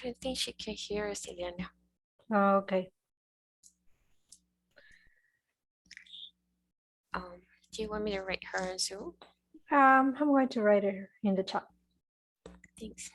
don't think she can hear us, Ileana. Oh, okay. Do you want me to write her on Zoom? I'm going to write it in the chat. Thanks.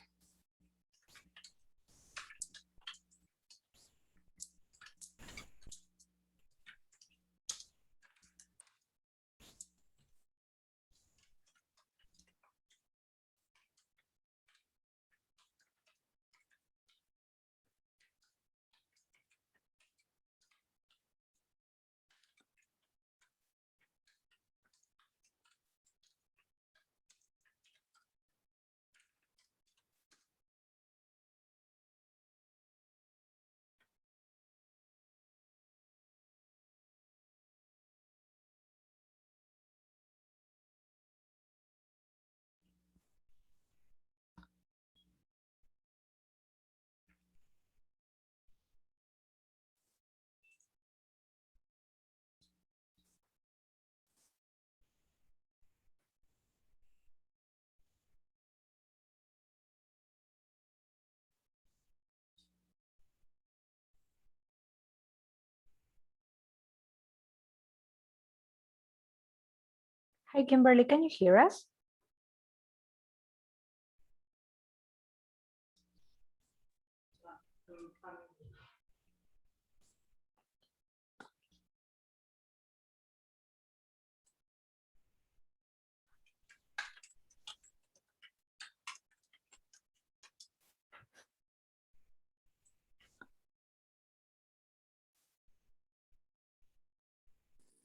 Hi, Kimberly, can you hear us?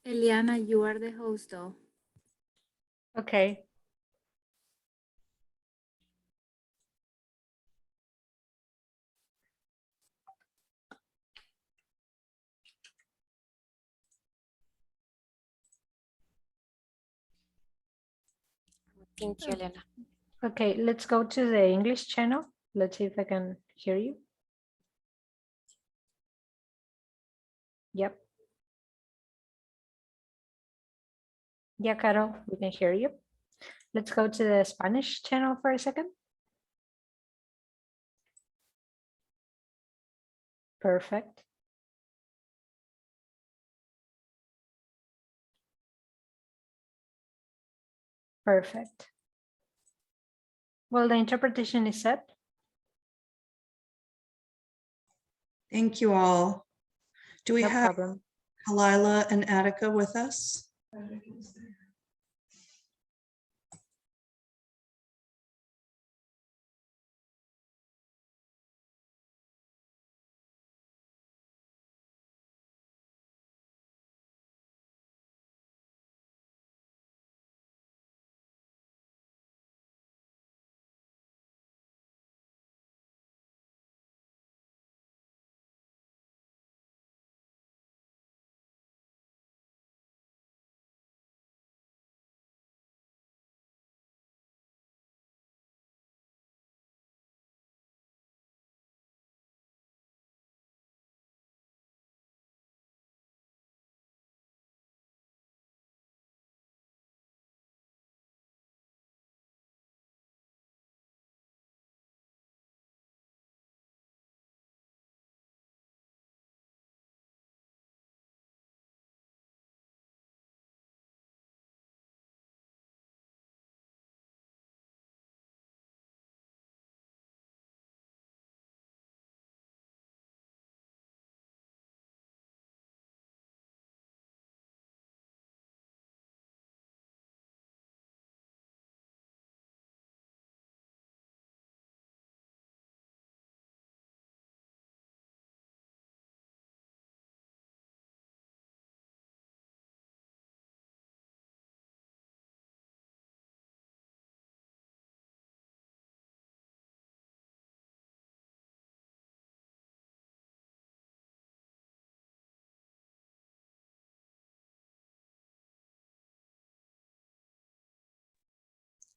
Eliana, you are the host though. Okay. Thank you, Elena. Okay, let's go to the English channel. Let's see if I can hear you. Yep. Yeah, Carol, we can hear you. Let's go to the Spanish channel for a second. Perfect. Perfect. Well, the interpretation is set. Thank you all. Do we No have problem. Halila and Attica with us?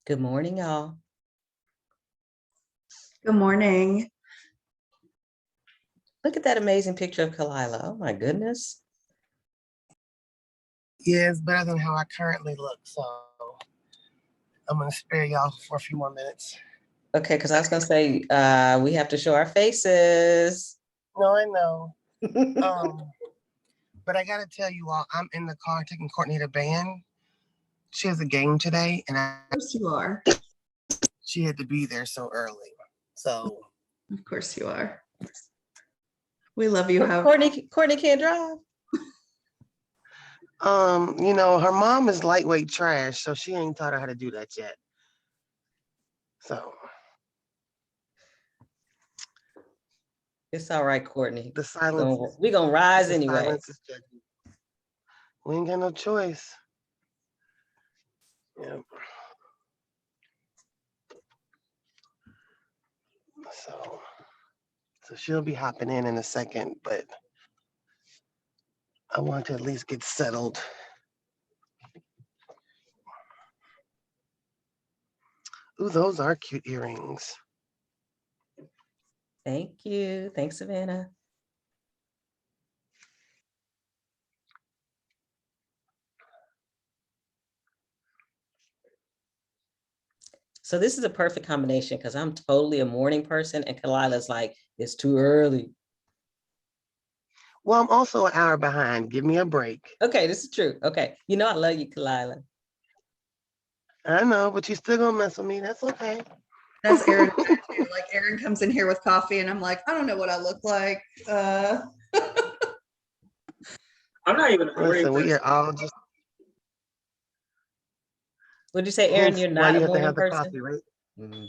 Good morning, y'all. Good morning. Look at that amazing picture of Kalila. Oh my goodness. Yeah, it's better than how I currently look. So I'm going to spare y'all for a few more minutes. Okay, because I was gonna say, we have to show our faces. No, I know. But I gotta tell you all, I'm in the car taking Courtney to band. She has a game today, and Of course you are. she had to be there so early. So Of course you are. We love you. How Courtney can't drive. her mom is lightweight trash, so she ain't taught her how to do that yet. So It's all right, Courtney. the silence. We're gonna rise the anyway. silence is judging. We ain't got no choice. Yep. So she'll be hopping in a second, but I want to at least get settled. Ooh, those are cute earrings. Thank you. Thanks, Savannah. So this is a perfect combination because I'm totally a morning person and Kalila's like, it's too early. Well, I'm also an hour behind. Give me a break. Okay, this is true. Okay. You know I love you, Kalila. I know, but you still gonna mess with me. That's okay. That's Aaron. Like Aaron comes in here with coffee and I'm like, I don't know what I look like. I'm not even a morning Listen, we person. are all just. Would you say, Aaron, Hence you're why not you a have to morning have the person? coffee, right? Mhm.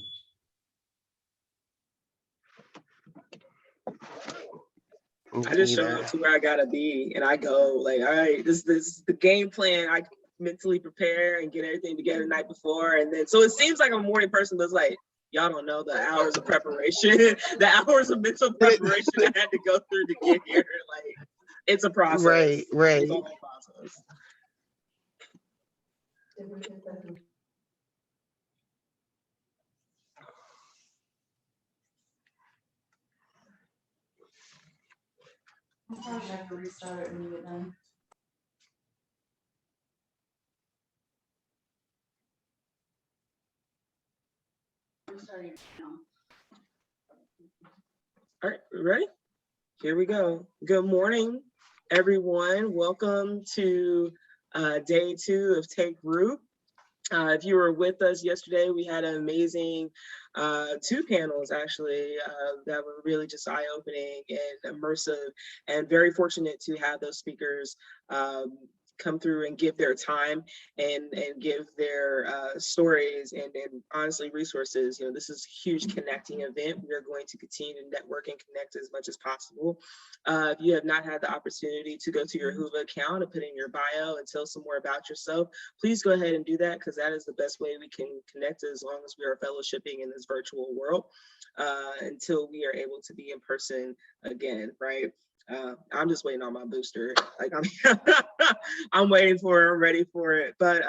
I just show Either. up to where I gotta be, and I go like, all right, this is the game plan. I mentally prepare and get everything together the night before, and then so it seems like I'm a morning person, but it's like y'all don't know the hours of preparation, the hours of mental preparation I had to go through to get here. Like it's a process. Right. It's all a process. All right, ready? Here we go. Good morning, everyone. Welcome to day 2 of Take Root. If you were with us yesterday, we had an amazing 2 panels actually that were really just eye-opening and immersive, and very fortunate to have those speakers come through and give their time and give their stories and honestly resources. You know, this is a huge connecting event. We are going to continue to network and connect as much as possible. If you have not had the opportunity to go to your Whova account and put in your bio and tell some more about yourself, please go ahead and do that, because that is the best way we can connect as long as we are fellowshipping in this virtual world until we are able to be in person again, right? I'm just waiting on my booster. Like I'm waiting for it, I'm ready for it. But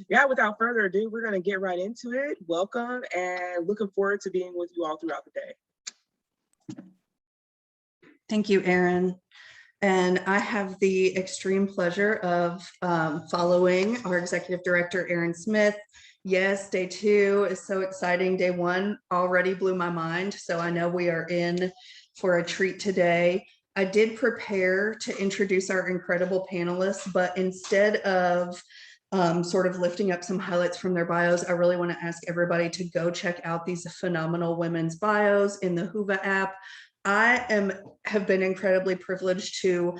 yeah, without further ado, we're gonna get right into it. Welcome, and looking forward to being with you all throughout the day. Thank you, Aaron. And I have the extreme pleasure of following our executive director, Aaron Smith. Yes, day 2 is so exciting. Day 1 already blew my mind. So I know we are in for a treat today. I did prepare to introduce our incredible panelists, but instead of sort of lifting up some highlights from their bios, I really want to ask everybody to go check out these phenomenal women's bios in the Whova app. I have been incredibly privileged to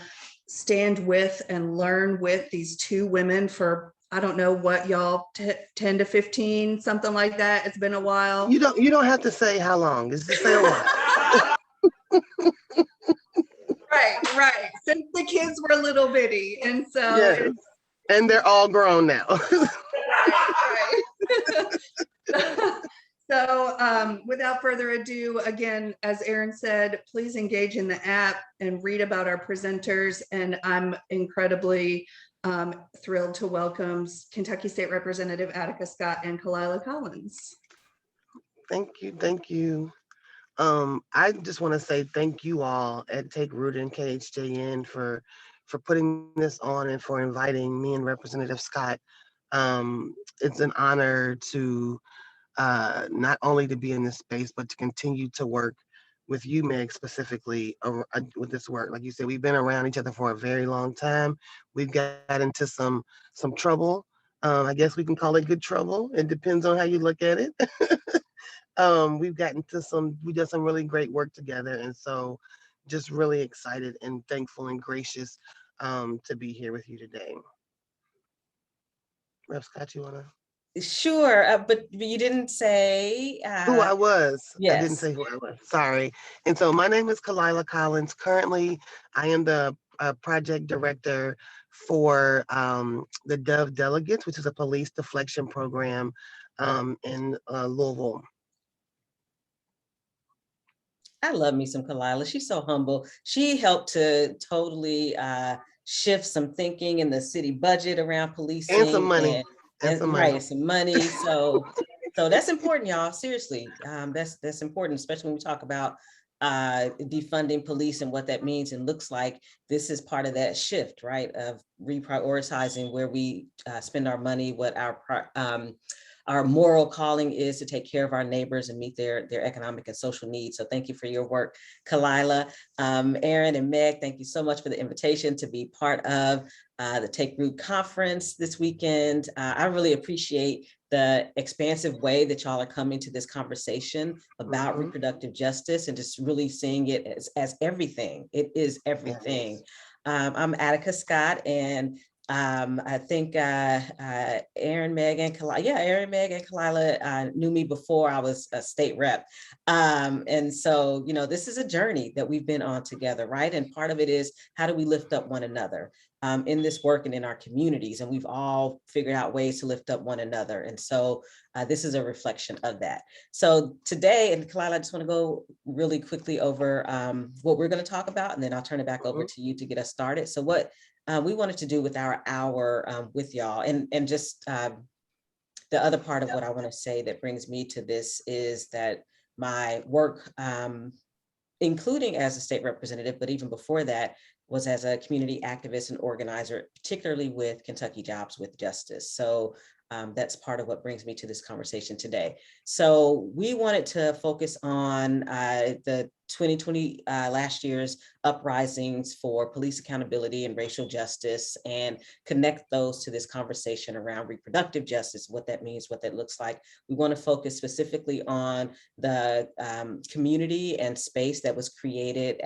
stand with and learn with these 2 women for, I don't know what y'all, 10 to 15, something like that. It's been a while. You don't have to say how long. Just say a while. Right. Since the kids were little bitty. And so yes. And they're all grown now. right. So without further ado, again, as Aaron said, please engage in the app and read about our presenters. And I'm incredibly thrilled to welcome Kentucky State Representative Attica Scott and Kalila Collins. Thank you. I just want to say thank you all at Take Root and KHJN for putting this on and for inviting me and Representative Scott. It's an honor to not only to be in this space, but to continue to work with you, Meg, specifically with this work. Like you said, we've been around each other for a very long time. We've got into some trouble. I guess we can call it good trouble. It depends on how you look at it. We did some really great work together. And so just really excited and thankful and gracious to be here with you today. Rep Scott, you wanna? Sure, but you didn't say. Who I was. I didn't Yes. say who I was. Sorry. And so my name is Kalila Collins. Currently, I am the project director for the Dove Delegates, which is a police deflection program in Louisville. I love me some Kalila. She's so humble. She helped to totally shift some thinking in the city budget around policing. And some money. And some money. Right, some money. So that's important, y'all. Seriously, that's important, especially when we talk about defunding police and what that means and looks like. This is part of that shift, right, of reprioritizing where we spend our money, what our moral calling is to take care of our neighbors and meet their economic and social needs. So thank you for your work, Kalila. Aaron and Meg, thank you so much for the invitation to be part of the Take Root conference this weekend. I really appreciate the expansive way that y'all are coming to this conversation about reproductive justice and just really seeing it as everything. It is everything. I'm Attica Scott, and I think Aaron, Meg, and Kalila knew me before I was a state rep. And so, this is a journey that we've been on together, right? And part of it is, how do we lift up one another in this work and in our communities? And we've all figured out ways to lift up one another. And so this is a reflection of that. So today, and Kalila, I just want to go really quickly over what we're going to talk about, and then I'll turn it back over to you to get us started. So what we wanted to do with our hour with y'all, and just the other part of what I want to say that brings me to this is that my work, including as a state representative, but even before that, was as a community activist and organizer, particularly with Kentucky Jobs with Justice. So that's part of what brings me to this conversation today. So we wanted to focus on the 2020 last year's uprisings for police accountability and racial justice, and connect those to this conversation around reproductive justice, what that means, what that looks like. We want to focus specifically on the community and space that was created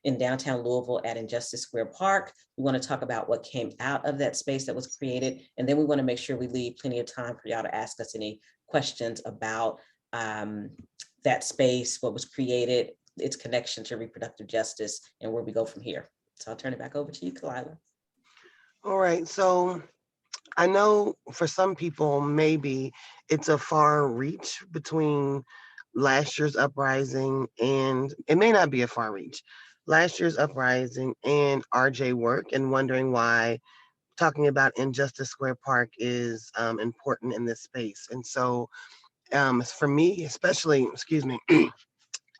in downtown Louisville at Injustice Square Park. We want to talk about what came out of that space that was created, and then we want to make sure we leave plenty of time for y'all to ask us any questions about that space, what was created, its connection to reproductive justice, and where we go from here. So I'll turn it back over to you, Kalila. All right, so I know for some people, maybe it's a far reach between last year's uprising, and it may not be a far reach, last year's uprising and RJ work, and wondering why talking about Injustice Square Park is important in this space. And so for me, especially,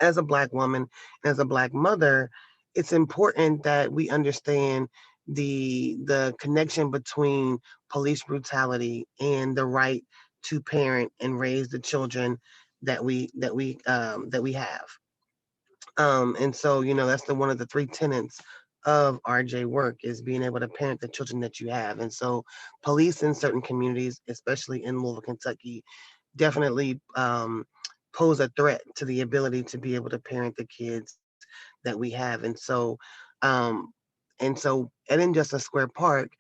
as a Black woman, as a Black mother, it's important that we understand the connection between police brutality and the right to parent and raise the children that we have. And so, that's one of the three tenets of RJ work, is being able to parent the children that you have. And so police in certain communities, especially in Louisville, Kentucky, definitely pose a threat to the ability to be able to parent the kids that we have. Um, and so at Injustice Square Park,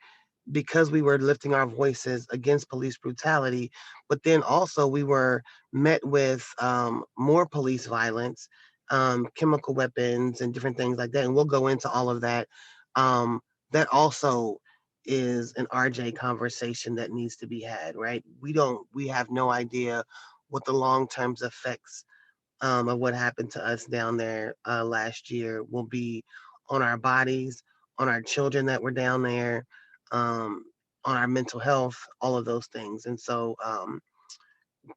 because we were lifting our voices against police brutality, but then also we were met with more police violence, chemical weapons and different things like that. And we'll go into all of that. That also is an RJ conversation that needs to be had, right? We have no idea what the long-term effects of what happened to us down there last year will be on our bodies, on our children that were down there, on our mental health, all of those things. And so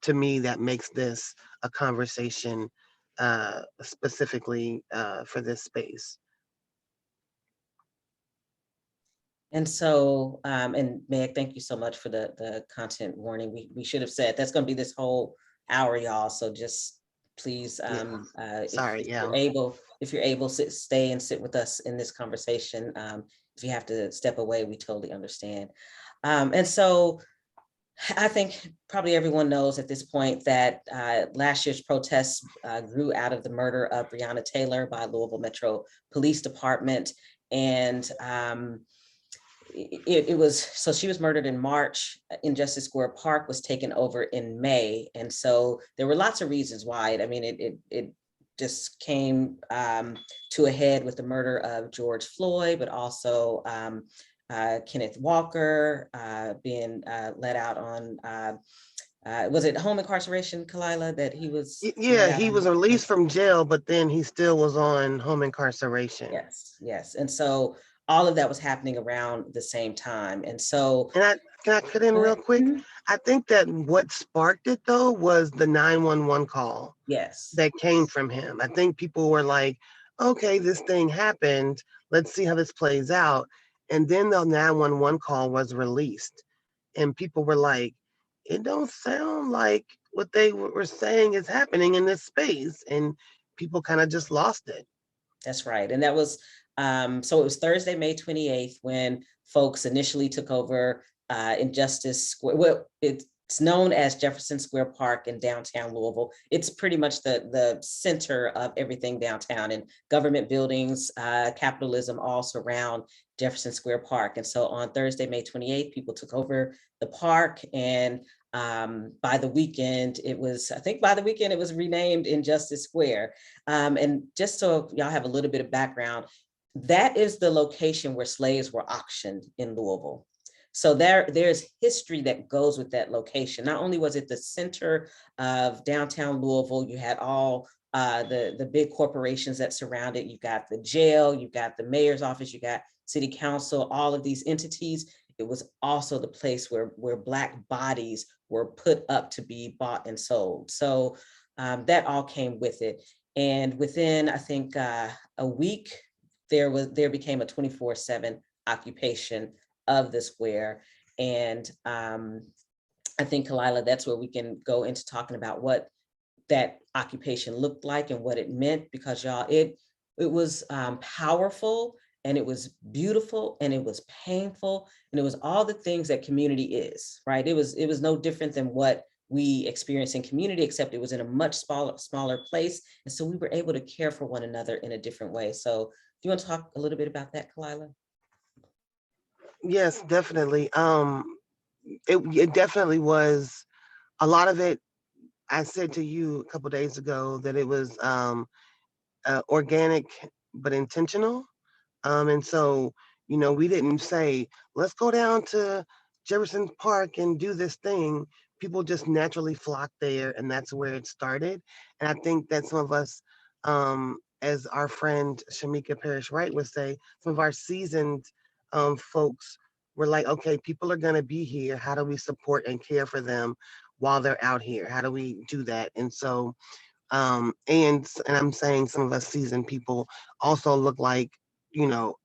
to me, that makes this a conversation specifically for this space. And so, and Meg, thank you so much for the content warning. We should have said that's going to be this whole hour, y'all. So just please, Sorry, if you're able, stay and sit with us in this conversation. If you have to step away, we totally understand. And so I think probably everyone knows at this point that last year's protests grew out of the murder of Breonna Taylor by Louisville Metro Police Department. And it was, so she was murdered in March. Injustice Square Park was taken over in May. And so there were lots of reasons why. I mean, it just came to a head with the murder of George Floyd, but also Kenneth Walker being let out on, was it home incarceration, Kalila, that he was? Yeah, he was released from jail, but then he still was on home incarceration. Yes. And so all of that was happening around the same time. And so. And can I cut in real quick? Mm-hmm. I think that what sparked it though was the 911 call. Yes. That came from him. I think people were like, okay, this thing happened. Let's see how this plays out. And then the 911 call was released. And people were like, it don't sound like what they were saying is happening in this space. And people kind of just lost it. That's right. And that was, so it was Thursday, May 28th, when folks initially took over Injustice Square. Well, it's known as Jefferson Square Park in downtown Louisville. It's pretty much the center of everything downtown, and government buildings, capitalism all surround Jefferson Square Park. And so on Thursday, May 28th, people took over the park, and by the weekend, it was renamed Injustice Square. And just so y'all have a little bit of background, that is the location where slaves were auctioned in Louisville. So there's history that goes with that location. Not only was it the center of downtown Louisville, you had all the big corporations that surround it. You got the jail, you got the mayor's office, you got city council, all of these entities. It was also the place where Black bodies were put up to be bought and sold. So that all came with it. And within, I think, a week, there became a 24/7 occupation of the square. And I think, Kalila, that's where we can go into talking about what that occupation looked like and what it meant, because y'all, it was powerful, and it was beautiful, and it was painful, and it was all the things that community is, right? It was no different than what we experience in community, except it was in a much smaller place. And so we were able to care for one another in a different way. So do you want to talk a little bit about that, Kalila? Yes, definitely. It definitely was a lot of it. I said to you a couple days ago that it was organic but intentional. And so, we didn't say, let's go down to Jefferson Park and do this thing. People just naturally flocked there, and that's where it started. And I think that some of us, as our friend Shamika Parrish Wright would say, some of our seasoned folks were like, okay, people are going to be here. How do we support and care for them while they're out here? How do we do that? And so, and I'm saying some of us seasoned people also look like,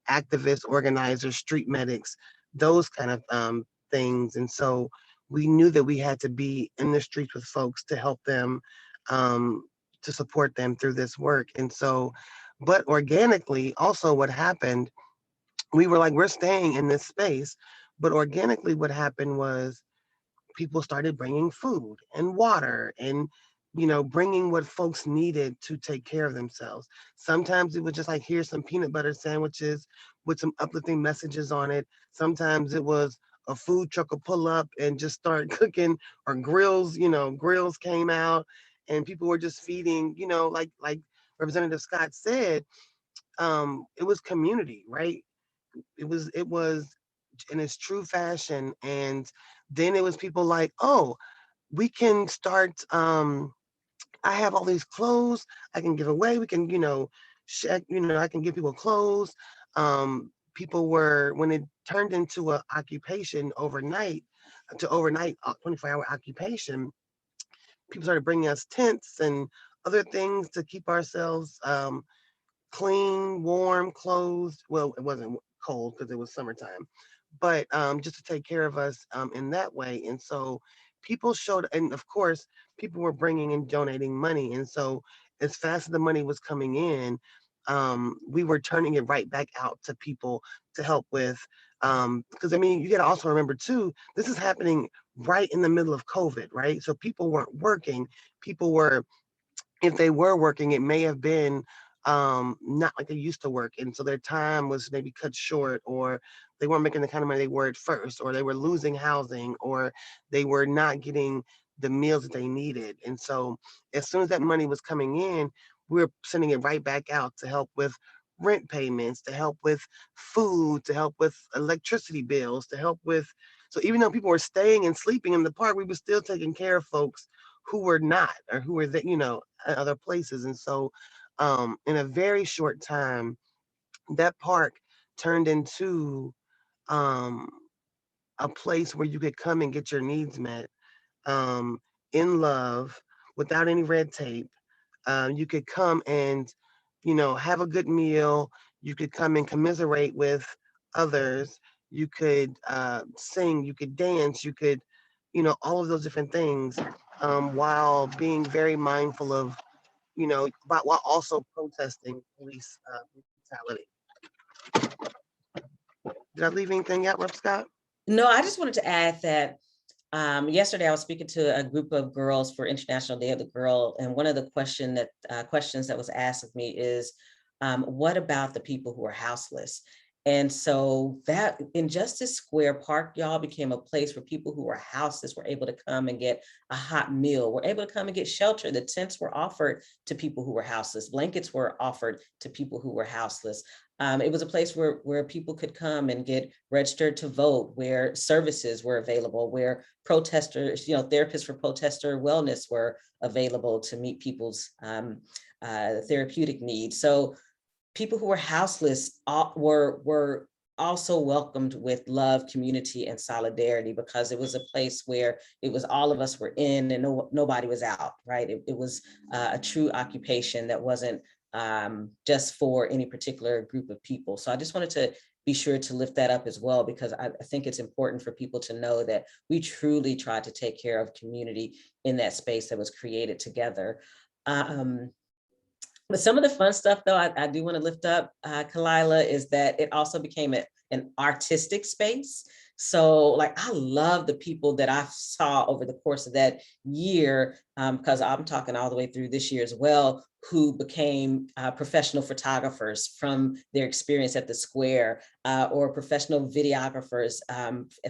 activists, organizers, street medics, those kind of things. And so we knew that we had to be in the streets with folks to help them, to support them through this work. And so, but organically, also what happened, we were like, we're staying in this space. But organically, what happened was people started bringing food and water and bringing what folks needed to take care of themselves. Sometimes it was just like, here's some peanut butter sandwiches with some uplifting messages on it. Sometimes it was a food truck will pull up and just start cooking, or grills came out and people were just feeding, like Representative Scott said, it was community, right? It was in its true fashion. And then it was people like, oh, we can start, I have all these clothes I can give away. We can, I can give people clothes. People were, when it turned into an occupation overnight, 24-hour occupation, people started bringing us tents and other things to keep ourselves clean, warm, clothed. Well, it wasn't cold because it was summertime, but just to take care of us in that way. And so people showed, and of course, people were bringing and donating money. And so as fast as the money was coming in, we were turning it right back out to people to help with. Because I mean, you got to also remember too, this is happening right in the middle of COVID, right? So people weren't working. People were, if they were working, it may have been not like they used to work. And so their time was maybe cut short, or they weren't making the kind of money they were at first, or they were losing housing, or they were not getting the meals that they needed. And so as soon as that money was coming in, we were sending it right back out to help with rent payments, to help with food, to help with electricity bills, to help with, so even though people were staying and sleeping in the park, we were still taking care of folks who were not, or who were that, at other places. And so in a very short time, that park turned into um, a place where you could come and get your needs met, um, in love, without any red tape. You could come and, have a good meal. You could come and commiserate with others. You could sing, you could dance, you could, all of those different things, while being very mindful of, but while also protesting police brutality. Did I leave anything out, Rep. Scott? No, I just wanted to add that yesterday I was speaking to a group of girls for International Day of the Girl, and one of the questions that was asked of me is, what about the people who are houseless? And so that Injustice Square Park, y'all, became a place where people who were houseless were able to come and get a hot meal, were able to come and get shelter. The tents were offered to people who were houseless. Blankets were offered to people who were houseless. It was a place where people could come and get registered to vote, where services were available, where protesters, therapists for protester wellness were available to meet people's therapeutic needs. So people who were houseless were also welcomed with love, community, and solidarity, because it was a place where it was all of us were in and nobody was out, right? It was a true occupation that wasn't just for any particular group of people. So I just wanted to be sure to lift that up as well, because I think it's important for people to know that we truly tried to take care of community in that space that was created together. But some of the fun stuff, though, I do want to lift up, Kalila, is that it also became an artistic space. So like, I love the people that I saw over the course of that year, because I'm talking all the way through this year as well, who became professional photographers from their experience at the Square, or professional videographers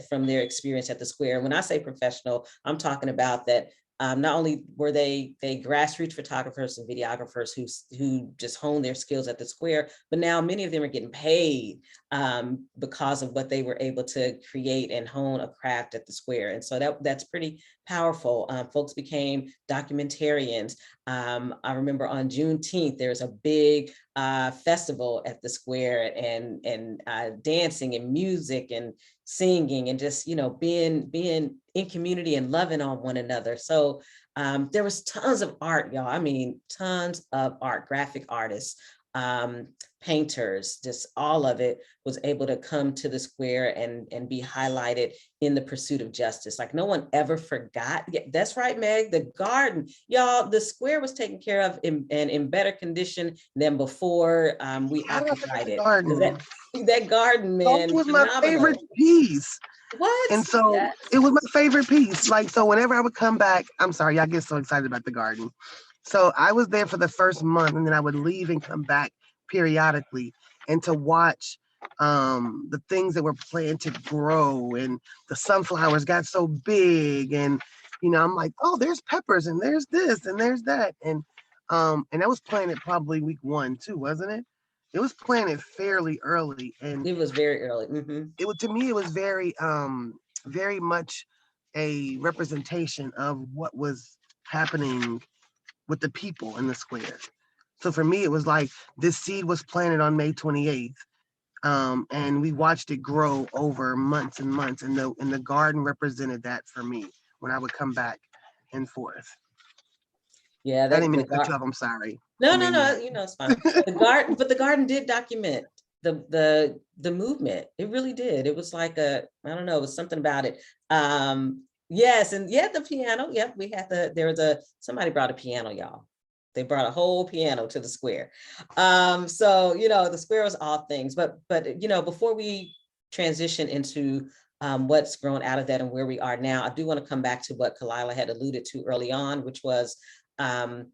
from their experience at the Square. When I say professional, I'm talking about that not only were they grassroots photographers and videographers who just honed their skills at the Square, but now many of them are getting paid because of what they were able to create and hone a craft at the Square. And so that's pretty powerful. Folks became documentarians. I remember on Juneteenth, there's a big festival at the Square, and dancing and music and singing and just, being in community and loving on one another. So there was tons of art, y'all. I mean, tons of art, graphic artists, painters, just all of it was able to come to the Square and be highlighted in the pursuit of justice. Like, no one ever forgot. Yeah, that's right, Meg, the garden, y'all, the Square was taken care of in better condition than before we occupied it. That garden, man, That was phenomenal. my favorite piece. What? And so Yes. It was my favorite piece. Like, so whenever I would come back, I'm sorry, I get so excited about the garden. So I was there for the first month, and then I would leave and come back periodically, and to watch the things that were planted grow, and the sunflowers got so big, and I'm like, oh, there's peppers, and there's this, and there's that, and that was planted probably week 1 too, wasn't it? It was planted fairly early, and it was very early. Mm-hmm. To me, it was very much a representation of what was happening with the people in the Square. So for me, it was like this seed was planted on May 28th, and we watched it grow over months and months, and the garden represented that for me when I would come back and forth. Yeah, I didn't mean to cut you off. I'm sorry. No, it's fine. The garden did document the movement. It really did. It was like it was something about it. Yes, and yeah, the piano. Yep, we had somebody brought a piano, y'all. They brought a whole piano to the square. So the square was all things, but before we transition into what's grown out of that and where we are now, I do want to come back to what Kalila had alluded to early on, which was um,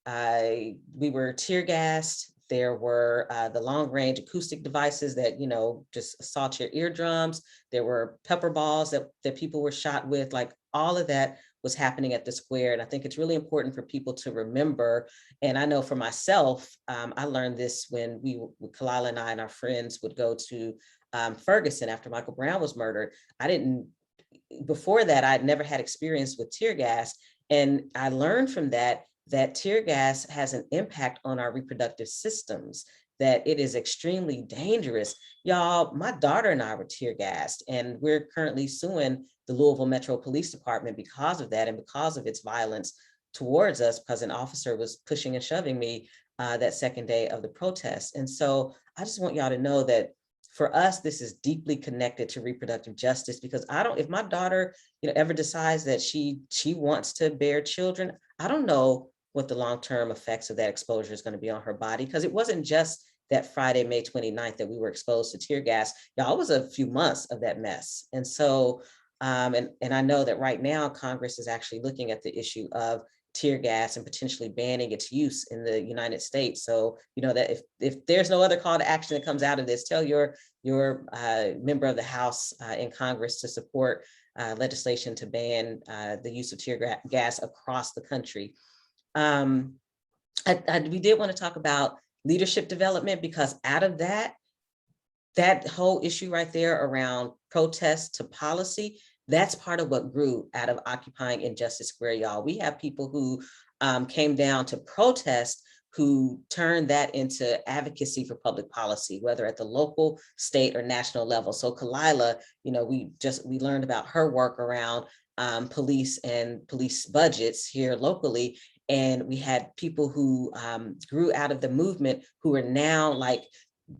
we were tear gassed. There were the long range acoustic devices that, just assault your eardrums. There were pepper balls that people were shot with. Like, all of that was happening at the square. And I think it's really important for people to remember. And I know for myself, I learned this when Kalila and I and our friends would go to Ferguson after Michael Brown was murdered. Before that, I'd never had experience with tear gas. And I learned from that tear gas has an impact on our reproductive systems, that it is extremely dangerous. Y'all, my daughter and I were tear gassed, and we're currently suing the Louisville Metro Police Department because of that and because of its violence towards us, because an officer was pushing and shoving me that second day of the protest. And so I just want y'all to know that for us, this is deeply connected to reproductive justice, because if my daughter, ever decides that she wants to bear children, I don't know what the long-term effects of that exposure is going to be on her body, because it wasn't just that Friday, May 29th, that we were exposed to tear gas. Y'all, it was a few months of that mess. And so, and I know that right now Congress is actually looking at the issue of tear gas and potentially banning its use in the United States. So, that if there's no other call to action that comes out of this, tell your member of the House in Congress to support legislation to ban the use of tear gas across the country. We did want to talk about leadership development, because out of that whole issue right there around protest to policy, that's part of what grew out of occupying Injustice Square, y'all. We have people who came down to protest who turned that into advocacy for public policy, whether at the local, state, or national level. So Kalila, we learned about her work around police and police budgets here locally. And we had people who grew out of the movement who are now like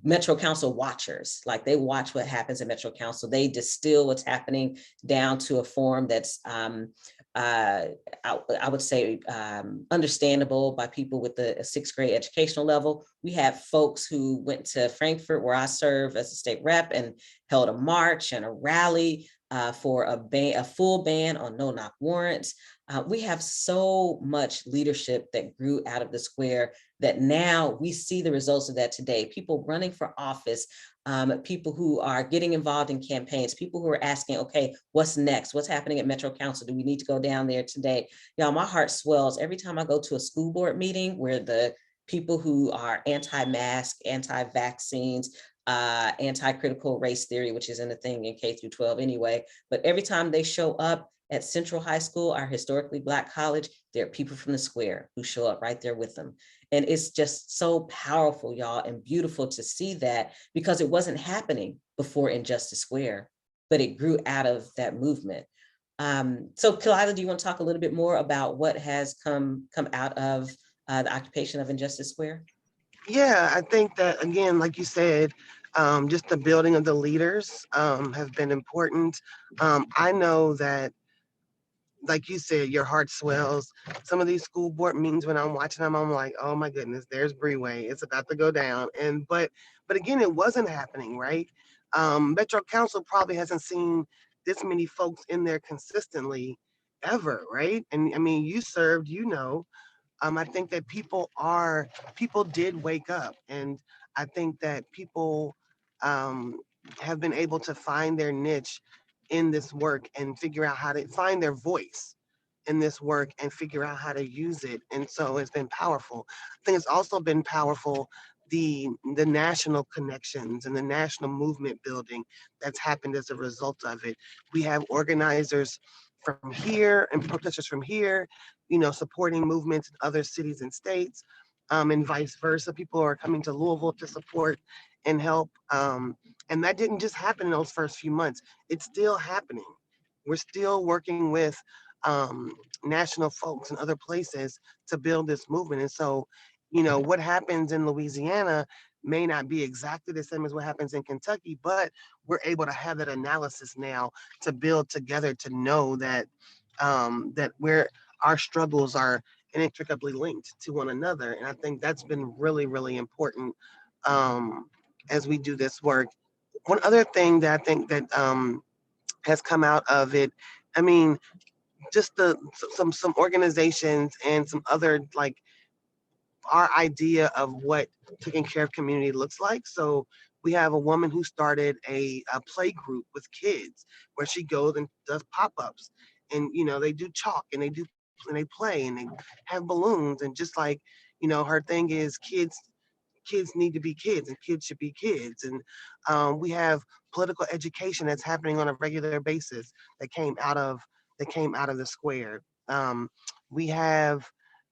Metro Council watchers. Like, they watch what happens at Metro Council. They distill what's happening down to a form that's I would say understandable by people with a sixth grade educational level. We have folks who went to Frankfurt, where I serve as a state rep, and held a march and a rally for a full ban on no-knock warrants. We have so much leadership that grew out of the square that now we see the results of that today. People running for office, people who are getting involved in campaigns, people who are asking, okay, what's next? What's happening at Metro Council? Do we need to go down there today? Y'all, my heart swells every time I go to a school board meeting where the people who are anti-mask, anti-vaccines, anti-critical race theory, which isn't a thing in K through 12 anyway, but every time they show up at Central High School, our historically Black college, there are people from the square who show up right there with them. And it's just so powerful, y'all, and beautiful to see that, because it wasn't happening before Injustice Square, but it grew out of that movement. So Kalila, do you want to talk a little bit more about what has come out of the occupation of Injustice Square? Yeah, I think that, again, like you said, just the building of the leaders have been important. I know that, like you said, your heart swells. Some of these school board meetings, when I'm watching them, I'm like, oh my goodness, there's Breeway. It's about to go down. But again, it wasn't happening, right? Metro Council probably hasn't seen this many folks in there consistently ever, right? And I mean, you served, I think that people did wake up, and I think that people have been able to find their niche in this work and figure out how to find their voice in this work and figure out how to use it. And so it's been powerful. I think it's also been powerful the national connections and the national movement building that's happened as a result of it. We have organizers from here and protesters from here, supporting movements in other cities and states, and vice versa. People are coming to Louisville to support and help. And that didn't just happen in those first few months. It's still happening. We're still working with national folks and other places to build this movement. And so, what happens in Louisiana may not be exactly the same as what happens in Kentucky, but we're able to have that analysis now to build together to know that that our struggles are inextricably linked to one another. And I think that's been really, really important as we do this work. One other thing that I think that has come out of it, I mean, just some organizations and some other like our idea of what taking care of community looks like. So we have a woman who started a play group with kids where she goes and does pop-ups, and they do chalk and they play and they have balloons, and just like her thing is kids need to be kids and kids should be kids. And we have political education that's happening on a regular basis that came out of the square. We have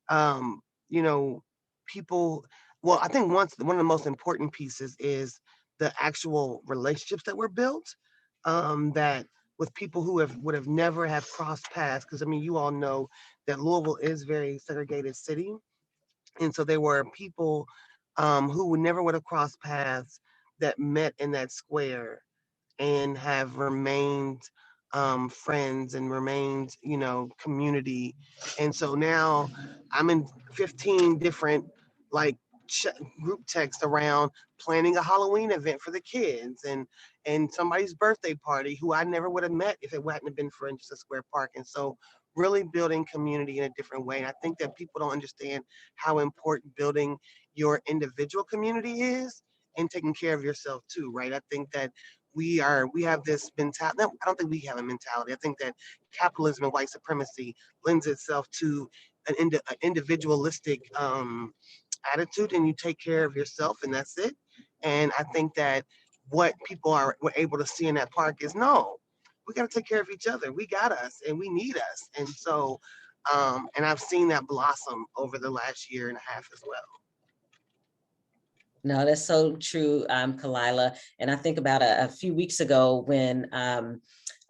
um, you know people. Well, I think one of the most important pieces is the actual relationships that were built, that with people who would have never have crossed paths, because I mean you all know that Louisville is a very segregated city, and so there were people who would have crossed paths that met in that square and have remained friends and remained, community. And so now I'm in 15 different like ch- group texts around planning a Halloween event for the kids and somebody's birthday party who I never would have met if it hadn't been for Interest Square Park. And so really building community in a different way. And I think that people don't understand how important building your individual community is and taking care of yourself too, right? I think that we have this mentality. No, I don't think we have a mentality. I think that capitalism and white supremacy lends itself to an individualistic attitude, and you take care of yourself, and that's it. And I think that what people were able to see in that park is no, we got to take care of each other. We got us, and we need us. And so, and I've seen that blossom over the last year and a half as well. No, that's so true, Kalila. And I think about a few weeks ago when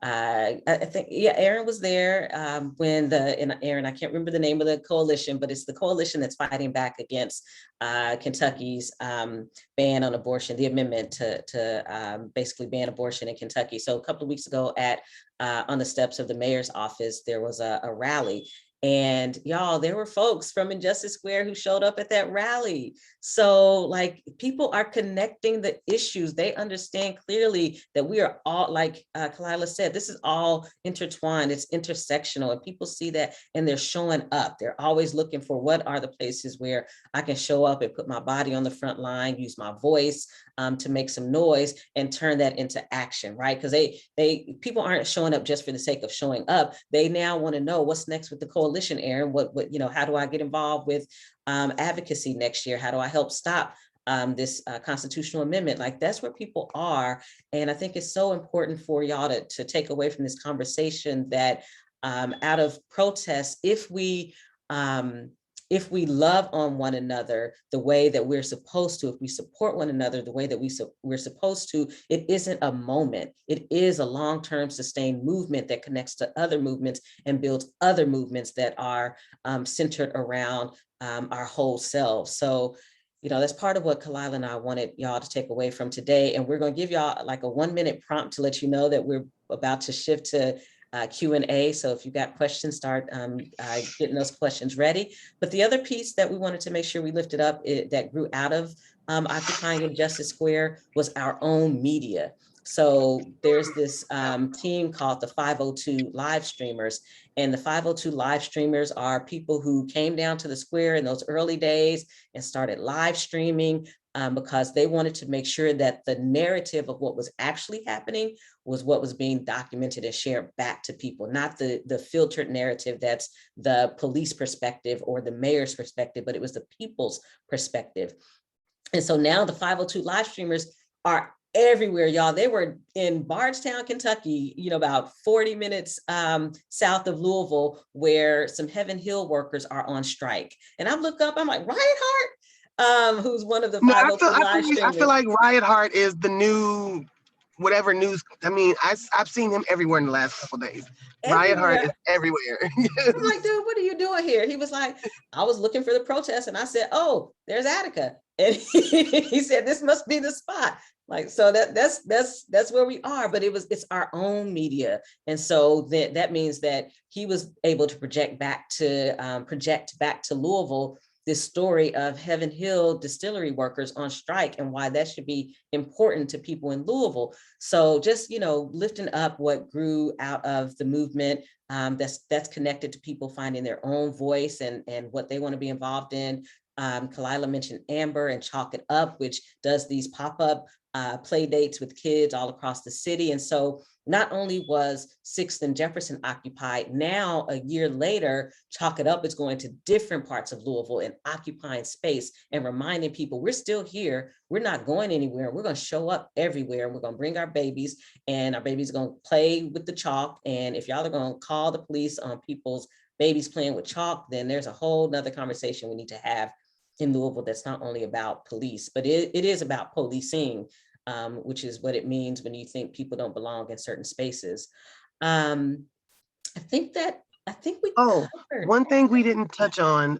I think, yeah, Aaron was there when and Aaron, I can't remember the name of the coalition, but it's the coalition that's fighting back against Kentucky's ban on abortion, the amendment to basically ban abortion in Kentucky. So a couple of weeks ago on the steps of the mayor's office, there was a rally. And y'all, there were folks from Injustice Square who showed up at that rally. So like people are connecting the issues. They understand clearly that we are all, like Kalila said, this is all intertwined, it's intersectional, and people see that and they're showing up. They're always looking for what are the places where I can show up and put my body on the front line, use my voice to make some noise and turn that into action, right? Because people aren't showing up just for the sake of showing up. They now want to know what's next with the coalition, Aaron. What how do I get involved with advocacy next year? How do I help stop this constitutional amendment? Like that's where people are. And I think it's so important for y'all to take away from this conversation that out of protest, if we love on one another the way that we're supposed to, if we support one another the way that we're supposed to, it isn't a moment. It is a long-term sustained movement that connects to other movements and builds other movements that are centered around our whole selves. So, that's part of what Kalila and I wanted y'all to take away from today. And we're going to give y'all like a 1-minute prompt to let you know that we're about to shift to Q&A. So if you've got questions, start getting those questions ready. But the other piece that we wanted to make sure we lifted up that grew out of Occupying Injustice Square was our own media. So there's this team called the 502 live streamers, and the 502 live streamers are people who came down to the square in those early days and started live streaming because they wanted to make sure that the narrative of what was actually happening was what was being documented and shared back to people, not the filtered narrative that's the police perspective or the mayor's perspective, but it was the people's perspective. And so now the 502 live streamers are everywhere, y'all. They were in Bardstown, Kentucky, about 40 minutes south of Louisville, where some Heaven Hill workers are on strike. And I look up, I'm like, Riot Heart, who's one of the 502 live streamers. I feel like Riot Heart is the new whatever news. I mean, I've seen him everywhere in the last couple of days. Riot Heart Everywhere. is everywhere. I'm like, dude, what are you doing here? He was like, I was looking for the protest, and I said, oh, there's Attica, and he said, this must be the spot. Like, so that's where we are. But it's our own media, and so that means that he was able to project back to Louisville this story of Heaven Hill distillery workers on strike and why that should be important to people in Louisville. So just, lifting up what grew out of the movement, that's connected to people finding their own voice and what they want to be involved in. Kalila mentioned Amber and Chalk It Up, which does these pop-up play dates with kids all across the city. And so not only was 6th and Jefferson occupied, now a year later, Chalk It Up is going to different parts of Louisville and occupying space and reminding people we're still here, we're not going anywhere, we're going to show up everywhere, we're going to bring our babies, and our babies are going to play with the chalk. And if y'all are going to call the police on people's babies playing with chalk, then there's a whole nother conversation we need to have in Louisville that's not only about police, but it is about policing, which is what it means when you think people don't belong in certain spaces. I think we Oh, covered. one thing we didn't touch on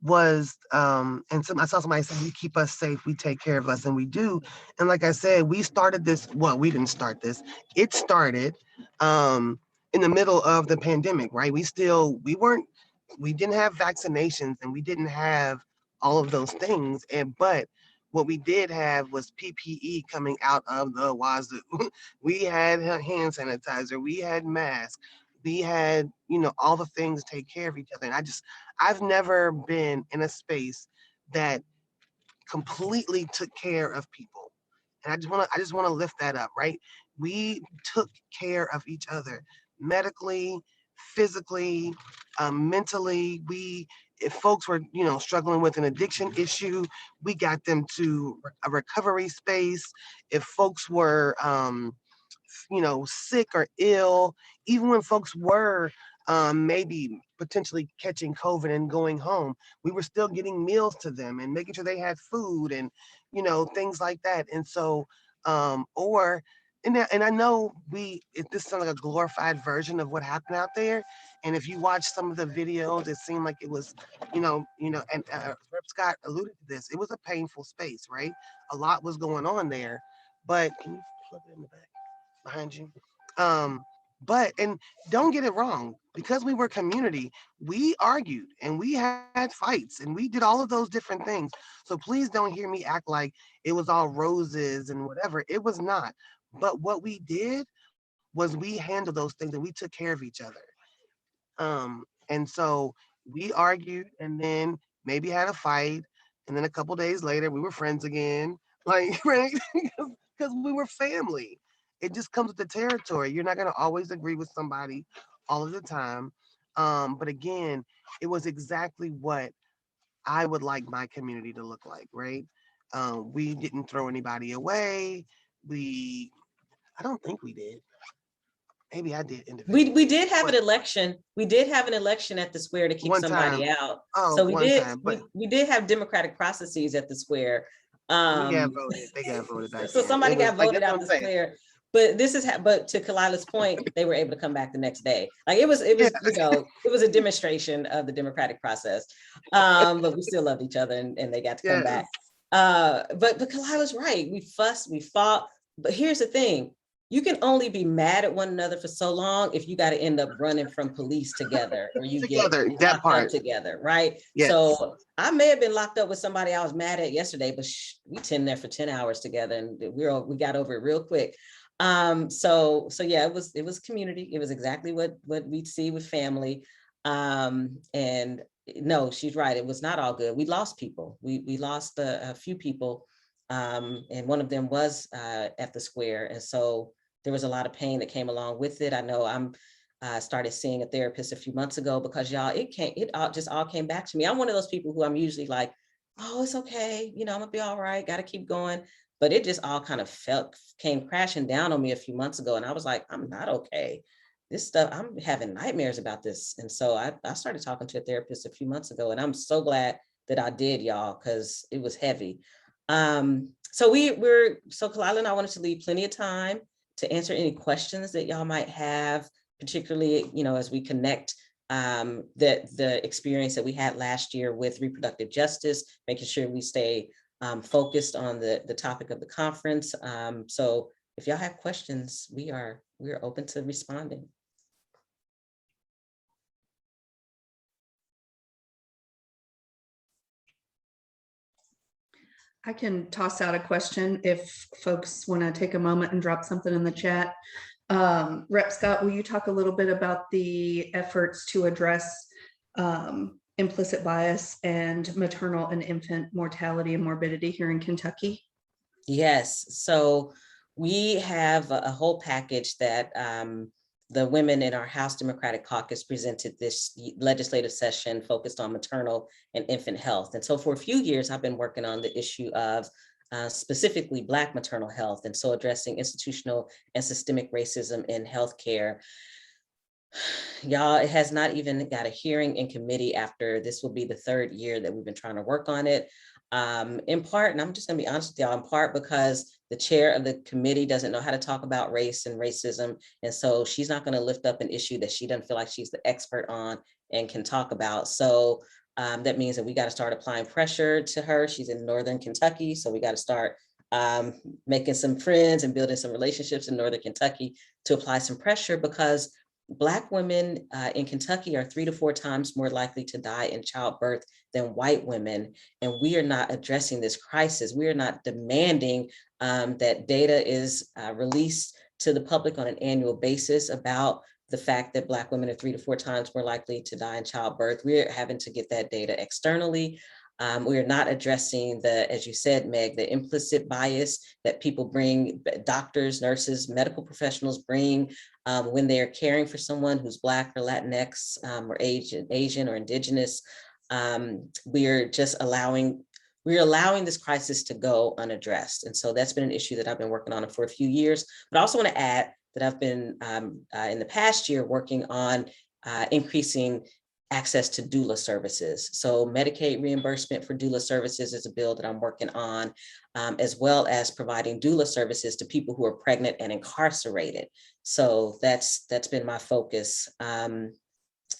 was, and I saw somebody say, "You keep us safe, we take care of us," and we do. And like I said, we started this. Well, we didn't start this. It started in the middle of the pandemic, right? We didn't have vaccinations, and we didn't have all of those things. But what we did have was PPE coming out of the wazoo. We had hand sanitizer, we had masks. We had, all the things to take care of each other. And I've never been in a space that completely took care of people. And I just want to lift that up, right? We took care of each other medically, physically, mentally. If folks were, struggling with an addiction issue, we got them to a recovery space. If folks were, sick or ill, even when folks were maybe potentially catching COVID and going home, we were still getting meals to them and making sure they had food and, things like that. And so, and I know this sounds like a glorified version of what happened out there. And if you watch some of the videos, it seemed like it was, and Rep. Scott alluded to this. It was a painful space, right? A lot was going on there. But can you plug it in the back? Behind you. And don't get it wrong, because we were community, we argued and we had fights and we did all of those different things. So please don't hear me act like it was all roses and whatever. It was not. But what we did was we handled those things and we took care of each other. And so we argued and then maybe had a fight. And then a couple days later, we were friends again. Like, right? Because we were family. It just comes with the territory. You're not going to always agree with somebody all of the time. But again, it was exactly what I would like my community to look like, right? We didn't throw anybody away. I don't think we did. Maybe I did individually. We did have an election. We did have an election at the square to kick somebody out. Oh, so we did. Time, but we did have democratic processes at the square. we got voted. They got voted back. So somebody got voted out the saying. square. But but to Kalila's point, they were able to come back the next day. Like it was, it was a demonstration of the democratic process. But we still loved each other and they got to come back. But Kalila's right. We fussed, we fought. But here's the thing. You can only be mad at one another for so long if you got to end up running from police together or you get locked up together, right? Yes. So I may have been locked up with somebody I was mad at yesterday, but we 10 there for 10 hours together and we got over it real quick. So yeah, it was community. It was exactly what we see with family. And no, she's right. It was not all good. We lost people. We lost a few people. And one of them was at the square. And so there was a lot of pain that came along with it. I know I started seeing a therapist a few months ago because y'all, it just all came back to me. I'm one of those people who I'm usually like, oh, it's okay. I'm gonna be all right. Got to keep going. But it just all kind of came crashing down on me a few months ago. And I was like, I'm not okay. This stuff, I'm having nightmares about this. And so I started talking to a therapist a few months ago and I'm so glad that I did, y'all, because it was heavy. So so Kalila and I wanted to leave plenty of time to answer any questions that y'all might have, particularly, as we connect the experience that we had last year with reproductive justice, making sure we stay focused on the topic of the conference. So if y'all have questions, we're open to responding. I can toss out a question if folks want to take a moment and drop something in the chat. Rep Scott, will you talk a little bit about the efforts to address implicit bias and maternal and infant mortality and morbidity here in Kentucky? Yes, so we have a whole package that the women in our House Democratic Caucus presented this legislative session focused on maternal and infant health. And so for a few years, I've been working on the issue of specifically Black maternal health, and so addressing institutional and systemic racism in healthcare. Y'all, it has not even got a hearing in committee after this will be the third year that we've been trying to work on it. In part, and I'm just gonna be honest with y'all, in part because the chair of the committee doesn't know how to talk about race and racism. And so she's not gonna lift up an issue that she doesn't feel like she's the expert on and can talk about. So that means that we gotta start applying pressure to her. She's in Northern Kentucky, so we gotta start making some friends and building some relationships in Northern Kentucky to apply some pressure, because Black women in Kentucky are 3 to 4 times more likely to die in childbirth than white women. And we are not addressing this crisis. We are not demanding that data is released to the public on an annual basis about the fact that Black women are 3 to 4 times more likely to die in childbirth. We're having to get that data externally. We are not addressing as you said, Meg, the implicit bias that people bring, doctors, nurses, medical professionals bring when they're caring for someone who's Black or Latinx or Asian or Indigenous. We're allowing this crisis to go unaddressed. And so that's been an issue that I've been working on for a few years. But I also want to add that I've been in the past year working on increasing access to doula services. So Medicaid reimbursement for doula services is a bill that I'm working on, as well as providing doula services to people who are pregnant and incarcerated. So that's been my focus.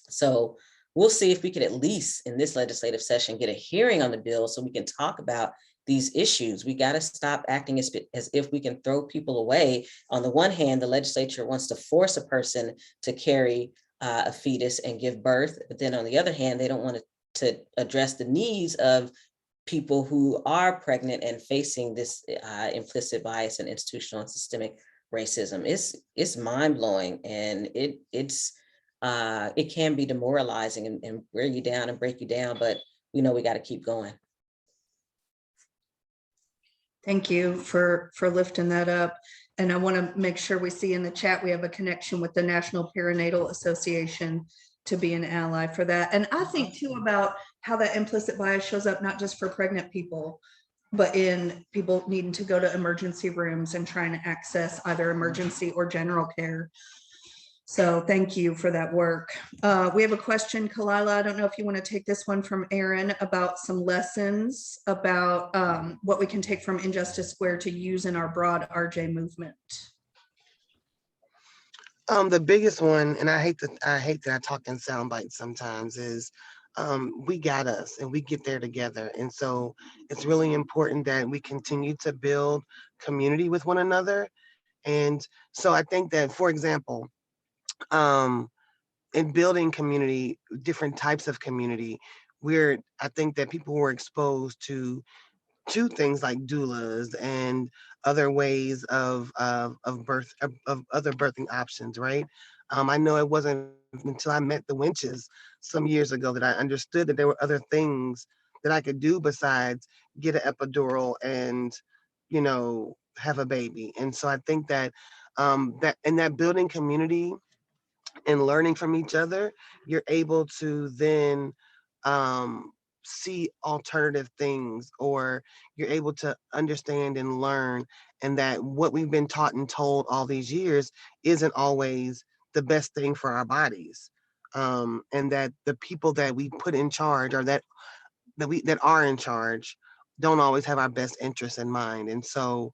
So we'll see if we could at least in this legislative session get a hearing on the bill so we can talk about these issues. We got to stop acting as if we can throw people away. On the one hand, the legislature wants to force a person to carry a fetus and give birth, but then on the other hand, they don't want to address the needs of people who are pregnant and facing this implicit bias and institutional and systemic racism. It's mind-blowing, and it can be demoralizing and wear you down and break you down, but we know we got to keep going. Thank you for lifting that up. And I want to make sure we see in the chat, we have a connection with the National Perinatal Association to be an ally for that. And I think too about how that implicit bias shows up, not just for pregnant people, but in people needing to go to emergency rooms and trying to access either emergency or general care. So thank you for that work. We have a question, Kalila. I don't know if you want to take this one from Aaron about some lessons about what we can take from Injustice Square to use in our broad RJ movement. The biggest one, and I hate that I talk in sound bites sometimes, is we got us and we get there together. And so it's really important that we continue to build community with one another. And so I think that, for example, in building community, different types of community, I think that people were exposed to things like doulas and other ways of birth, of other birthing options, right? I know it wasn't until I met the Winches some years ago that I understood that there were other things that I could do besides get an epidural and, have a baby. And so I think that that in that building community and learning from each other, you're able to then see alternative things, or you're able to understand and learn, and that what we've been taught and told all these years isn't always the best thing for our bodies. And that the people that we put in charge, or that are in charge, don't always have our best interests in mind. And so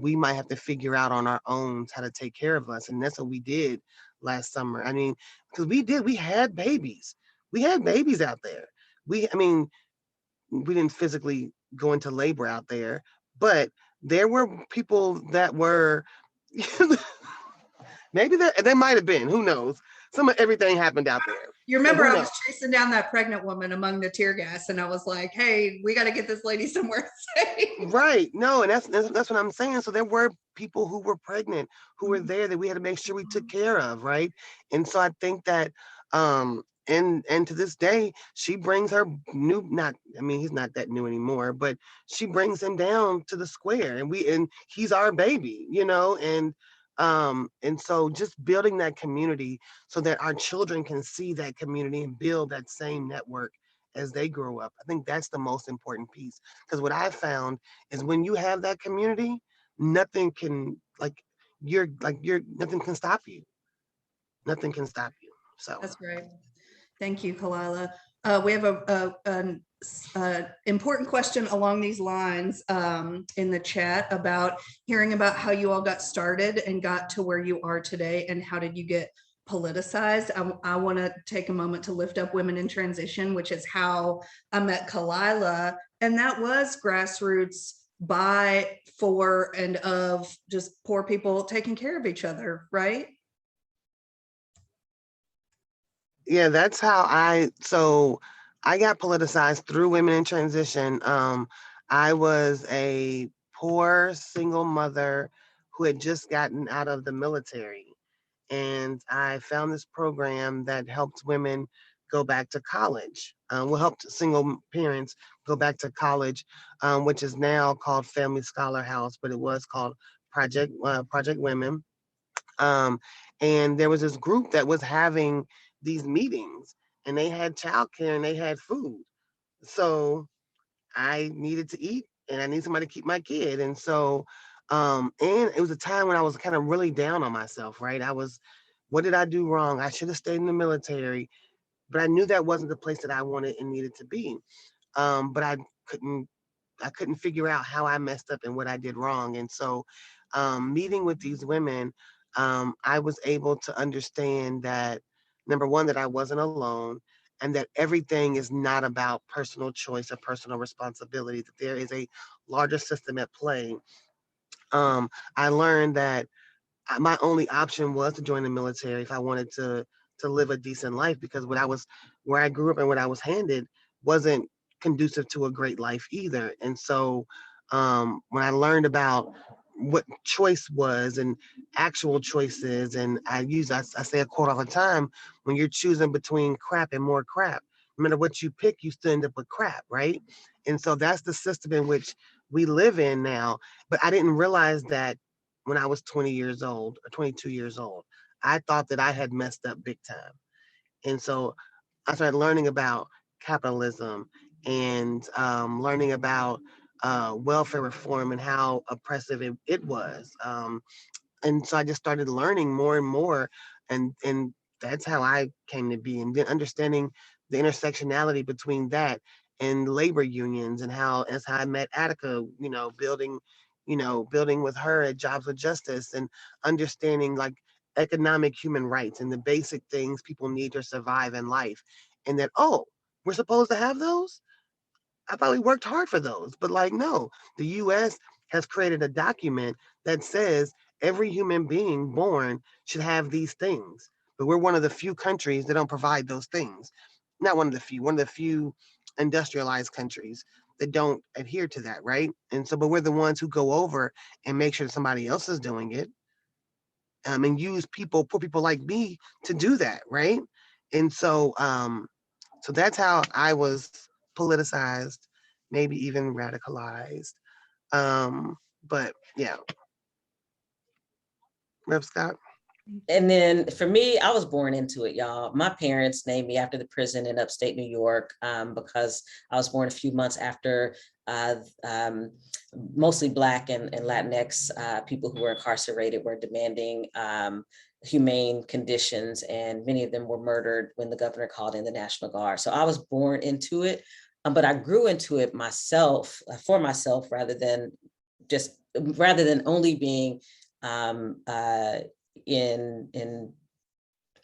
we might have to figure out on our own how to take care of us. And that's what we did last summer. I mean, because we had babies. We had babies out there. I mean, we didn't physically go into labor out there, but there were people that were maybe there might have been, who knows? Some of everything happened out there. You So remember who I knows? was chasing down that pregnant woman among the tear gas, and I was like, "Hey, we got to get this lady somewhere safe." Right. No, and that's what I'm saying. So there were people who were pregnant who were there that we had to make sure we took care of, right? And so I think that and to this day, she brings her new not I mean, he's not that new anymore, but she brings him down to the square and he's our baby, you know, and so just building that community so that our children can see that community and build that same network as they grow up. I think that's the most important piece. Because what I found is when you have that community, nothing can nothing can stop you. Nothing can stop you. So That's great. Thank you, Kalila. We have an important question along these lines in the chat about hearing about how you all got started and got to where you are today, and how did you get politicized. I want to take a moment to lift up Women in Transition, which is how I met Kalila, and that was grassroots by, for, and of just poor people taking care of each other, right? yeah, that's how I got politicized through Women in Transition. I was a poor single mother who had just gotten out of the military. And I found this program that helped women go back to college. Helped single parents go back to college, which is now called Family Scholar House, but it was called Project Women. Um, and there was this group that was having these meetings, and they had childcare and they had food. So I needed to eat, and I need somebody to keep my kid. And so, and it was a time when I was kind of really down on myself, right? What did I do wrong? I should have stayed in the military, but I knew that wasn't the place that I wanted and needed to be. But couldn't I couldn't figure out how I messed up and what I did wrong. And so, meeting with these women, I was able to understand that number one, that I wasn't alone, and that everything is not about personal choice or personal responsibility, that there is a larger system at play. I learned that my only option was to join the military if I wanted to live a decent life, because where I grew up and what I was handed wasn't conducive to a great life either. And so when I learned about what choice was and actual choices, and I say a quote all the time: when you're choosing between crap and more crap, no matter what you pick, you still end up with crap, right? And so that's the system in which we live in now. But I didn't realize that when I was 20 years old or 22 years old. I thought that I had messed up big time. And so I started learning about capitalism and learning about welfare reform and how oppressive it was. And so I just started learning more and more, and that's how I came to be. And then understanding the intersectionality between that and labor unions, and that's how I met Attica, building with her at Jobs with Justice, and understanding like economic human rights and the basic things people need to survive in life. And that, oh, we're supposed to have those? I probably worked hard for those, but like, no, the US has created a document that says every human being born should have these things. But we're one of the few countries that don't provide those things. Not one of the few industrialized countries that don't adhere to that, right? And so, but we're the ones who go over and make sure somebody else is doing it, and use poor people like me to do that, right? And so that's how I was politicized, maybe even radicalized. But yeah, Rev Scott. And then for me, I was born into it, y'all. My parents named me after the prison in upstate New York because I was born a few months after mostly Black and Latinx people who were incarcerated were demanding humane conditions, and many of them were murdered when the governor called in the National Guard. So I was born into it. But I grew into it myself, for myself, rather than only being in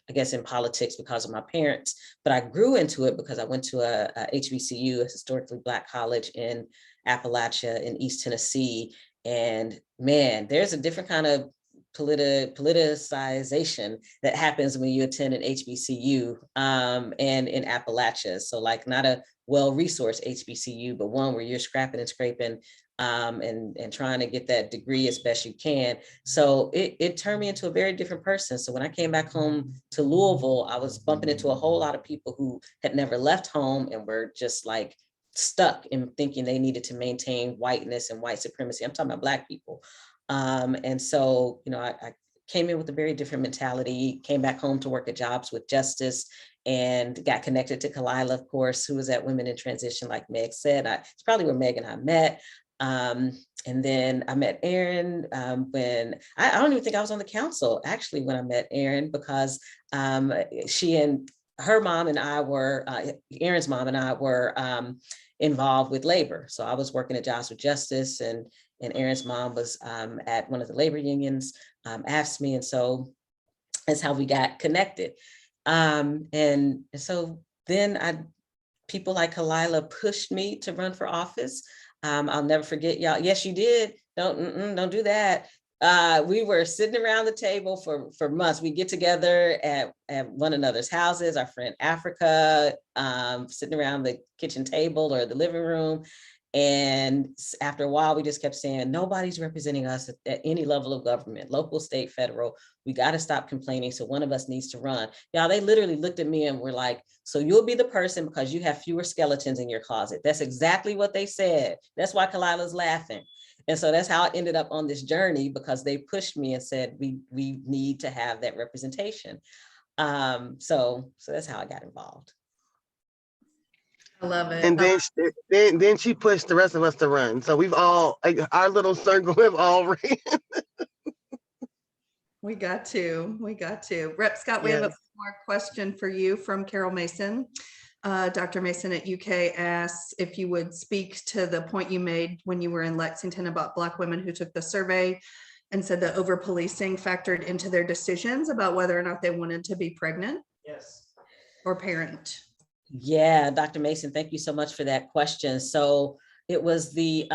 I guess in politics because of my parents, but I grew into it because I went to a HBCU, a historically Black college in Appalachia in East Tennessee. And man, there's a different kind of politicization that happens when you attend an HBCU and in Appalachia. So like not a well-resourced HBCU, but one where you're scrapping and scraping and trying to get that degree as best you can. So it turned me into a very different person. So when I came back home to Louisville, I was bumping into a whole lot of people who had never left home and were just like stuck in thinking they needed to maintain whiteness and white supremacy. I'm talking about Black people. And so, you know, I came in with a very different mentality, came back home to work at Jobs with Justice, and got connected to Kalila, of course, who was at Women in Transition, like Meg said. It's probably where Meg and I met. And then I met Erin when I don't even think I was on the council actually when I met Erin, because she and her mom and I were, Erin's mom and I were involved with labor. So I was working at Jobs with Justice, and Erin's mom was at one of the labor unions, AFSCME. And so that's how we got connected. And so then people like Kalila pushed me to run for office. I'll never forget, y'all. Yes, you did. Don't do that. We were sitting around the table for months. We get together at one another's houses, our friend Africa, sitting around the kitchen table or the living room. And after a while, we just kept saying, nobody's representing us at any level of government, local, state, federal. We got to stop complaining. So one of us needs to run. Y'all, they literally looked at me and were like, so you'll be the person because you have fewer skeletons in your closet. That's exactly what they said. That's why Kalila's laughing. And so that's how I ended up on this journey, because they pushed me and said, we need to have that representation. So that's how I got involved. I love it. And then she pushed the rest of us to run. So we've all, like, our little circle have all ran. We got to. Rep Scott, we have a Yes. more question for you from Carol Mason. Dr. Mason at UK asks if you would speak to the point you made when you were in Lexington about Black women who took the survey and said that over-policing factored into their decisions about whether or not they wanted to be pregnant. Yes. Or parent. Yeah, Dr. Mason, thank you so much for that question. So it was the,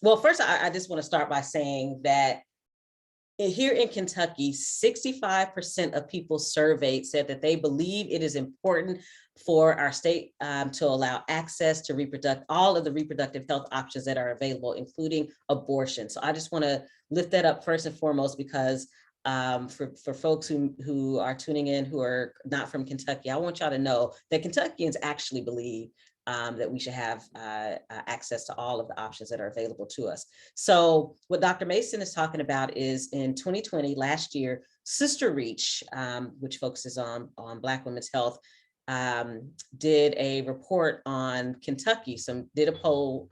well, first, I just want to start by saying that here in Kentucky, 65% of people surveyed said that they believe it is important for our state to allow access to all of the reproductive health options that are available, including abortion. So I just want to lift that up first and foremost, because for folks who are tuning in who are not from Kentucky, I want y'all to know that Kentuckians actually believe that we should have access to all of the options that are available to us. So what Dr. Mason is talking about is in 2020, last year, Sister Reach, which focuses on Black women's health, did a report on Kentucky, did a poll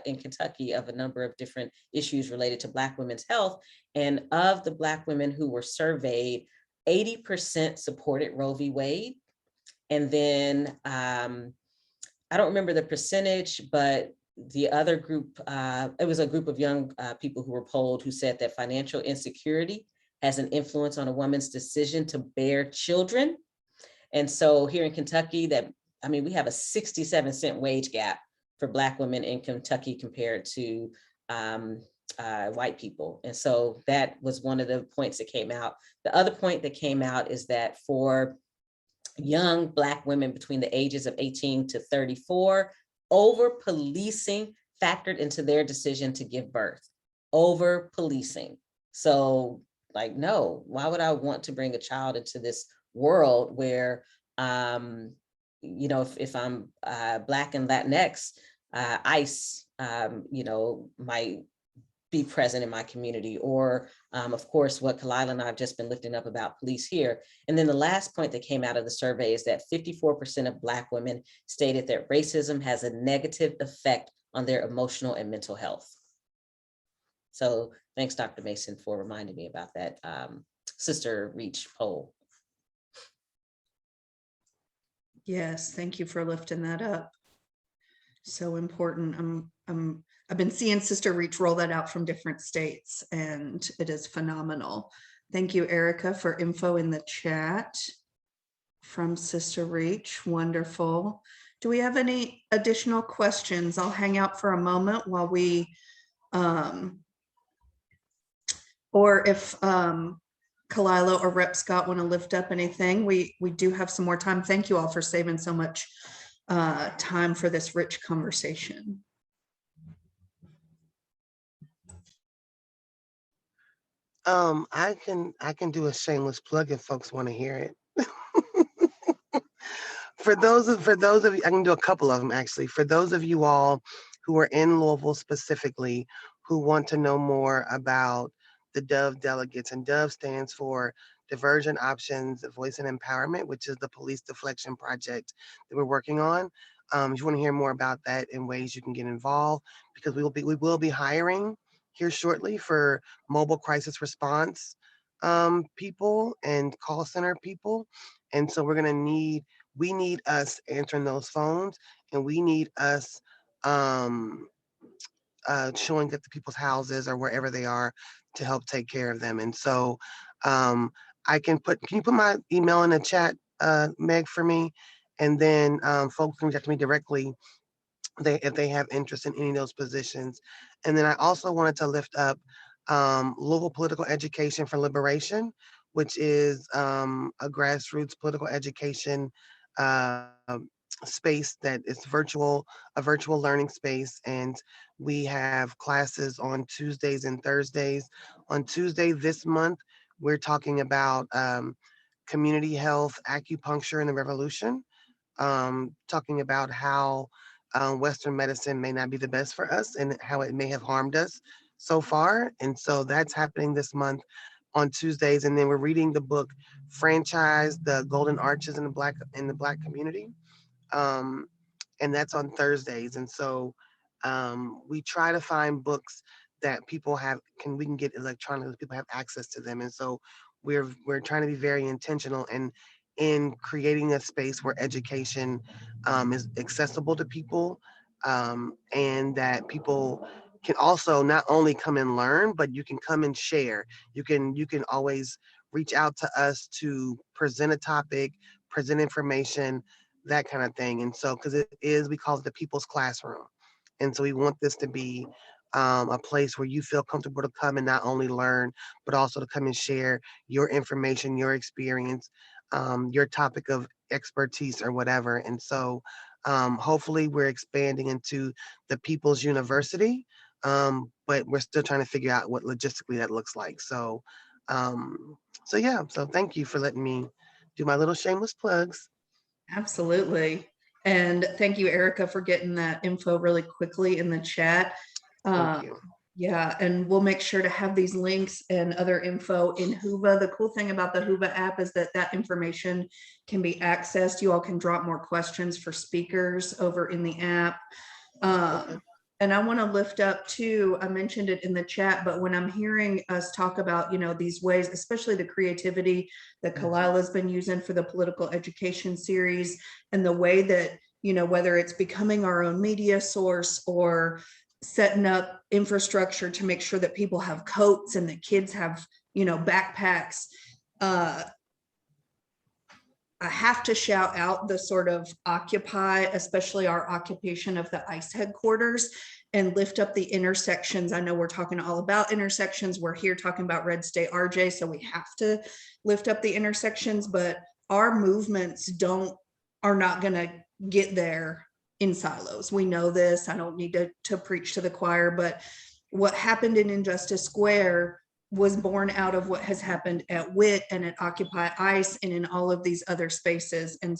in Kentucky of a number of different issues related to Black women's health. And of the Black women who were surveyed, 80% supported Roe v. Wade. And then I don't remember the percentage, but the other group, it was a group of young people who were polled who said that financial insecurity has an influence on a woman's decision to bear children. And so here in Kentucky, we have a 67-cent wage gap for Black women in Kentucky compared to white people. And so that was one of the points that came out. The other point that came out is that for young Black women between the ages of 18 to 34, over-policing factored into their decision to give birth. Over-policing. So like, no, why would I want to bring a child into this world where, if I'm Black and Latinx, ICE, might be present in my community, or of course, what Kalila and I have just been lifting up about police here. And then the last point that came out of the survey is that 54% of Black women stated that racism has a negative effect on their emotional and mental health. So thanks, Dr. Mason, for reminding me about that Sister Reach poll. Yes, thank you for lifting that up. So important. I've been seeing Sister Reach roll that out from different states, and it is phenomenal. Thank you, Erica, for info in the chat from Sister Reach. Wonderful. Do we have any additional questions? I'll hang out for a moment while we, or if Kalila or Rep Scott want to lift up anything, we do have some more time. Thank you all for saving so much time for this rich conversation. I can do a shameless plug if folks want to hear it. For those of you, I can do a couple of them actually. For those of you all who are in Louisville specifically, who want to know more about the DOVE delegates, and DOVE stands for Diversion Options, Voice and Empowerment, which is the police deflection project that we're working on. If you want to hear more about that and ways you can get involved, because we will be hiring here shortly for mobile crisis response people and call center people, and so we need us answering those phones, and we need us showing up to people's houses or wherever they are to help take care of them. And so can you put my email in the chat, Meg, for me? And then folks can reach out to me directly if they have interest in any of those positions. And then I also wanted to lift up Louisville Political Education for Liberation, which is a grassroots political education space that is a virtual learning space. And we have classes on Tuesdays and Thursdays. On Tuesday this month, we're talking about community health, acupuncture, and the revolution, talking about how Western medicine may not be the best for us and how it may have harmed us so far. And so that's happening this month on Tuesdays. And then we're reading the book Franchise, The Golden Arches in the Black Community. And that's on Thursdays. And so we try to find books that we can get electronically, people have access to them. And so we're trying to be very intentional in creating a space where education is accessible to people, and that people can also not only come and learn, but you can come and share. You can always reach out to us to present a topic, present information, that kind of thing. And so, because we call it the people's classroom. And so we want this to be a place where you feel comfortable to come and not only learn, but also to come and share your information, your experience, your topic of expertise or whatever. And so hopefully we're expanding into the People's University, but we're still trying to figure out what logistically that looks like. So, so thank you for letting me do my little shameless plugs. Absolutely. And thank you, Erica, for getting that info really quickly in the chat. Thank you. Yeah, and we'll make sure to have these links and other info in Whova. The cool thing about the Whova app is that information can be accessed. You all can drop more questions for speakers over in the app. And I want to lift up too, I mentioned it in the chat, but when I'm hearing us talk about, these ways, especially the creativity that Kalila's been using for the political education series, and the way that, whether it's becoming our own media source or setting up infrastructure to make sure that people have coats and the kids have, backpacks. I have to shout out the sort of Occupy, especially our occupation of the ICE headquarters, and lift up the intersections. I know we're talking all about intersections. We're here talking about Red State RJ, so we have to lift up the intersections, but our movements are not going to get there in silos. We know this. I don't need to preach to the choir, but what happened in Injustice Square was born out of what has happened at WIT and at Occupy ICE and in all of these other spaces. And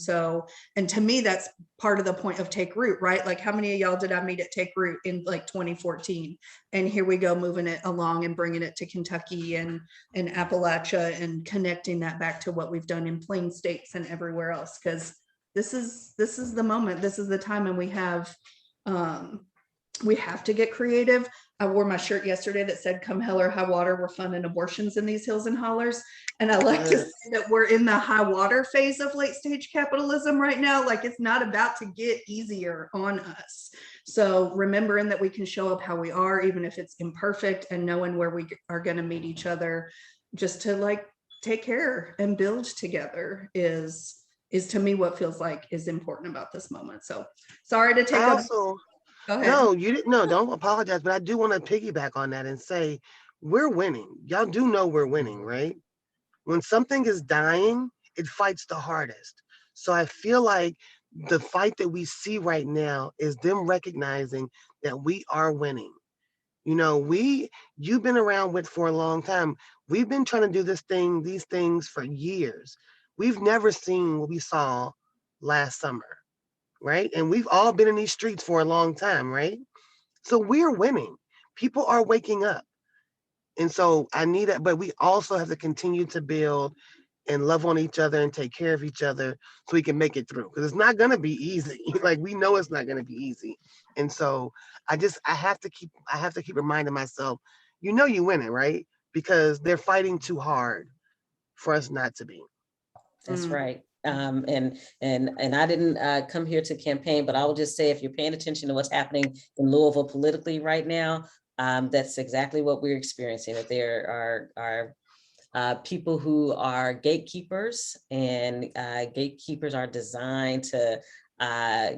to me, that's part of the point of Take Root, right? Like, how many of y'all did I meet at Take Root in like 2014? And here we go, moving it along and bringing it to Kentucky and Appalachia, and connecting that back to what we've done in Plain States and everywhere else. Because this is the moment, this is the time, and we have to get creative, I wore my shirt yesterday that said, come hell or high water, we're funding abortions in these hills and hollers. And I like to Yes. say that we're in the high water phase of late stage capitalism right now. Like it's not about to get easier on us. So remembering that we can show up how we are, even if it's imperfect, and knowing where we are going to meet each other, just to like take care and build together is to me what feels like is important about this moment. So sorry to take I up. also, Go ahead. no, you didn't, no, don't apologize, but I do want to piggyback on that and say, we're winning. Y'all do know we're winning, right? When something is dying, it fights the hardest. So I feel like the fight that we see right now is them recognizing that we are winning. You know, you've been around with for a long time. We've been trying to do these things for years. We've never seen what we saw last summer, right? And we've all been in these streets for a long time, right? So we're winning. People are waking up. And so I need it, but we also have to continue to build and love on each other and take care of each other so we can make it through. Because it's not gonna be easy. Like we know it's not gonna be easy. And so I have to keep reminding myself, you know you winning, right? Because they're fighting too hard for us not to be. That's right. And I didn't come here to campaign, but I will just say, if you're paying attention to what's happening in Louisville politically right now, that's exactly what we're experiencing. That there are people who are gatekeepers, and gatekeepers are designed to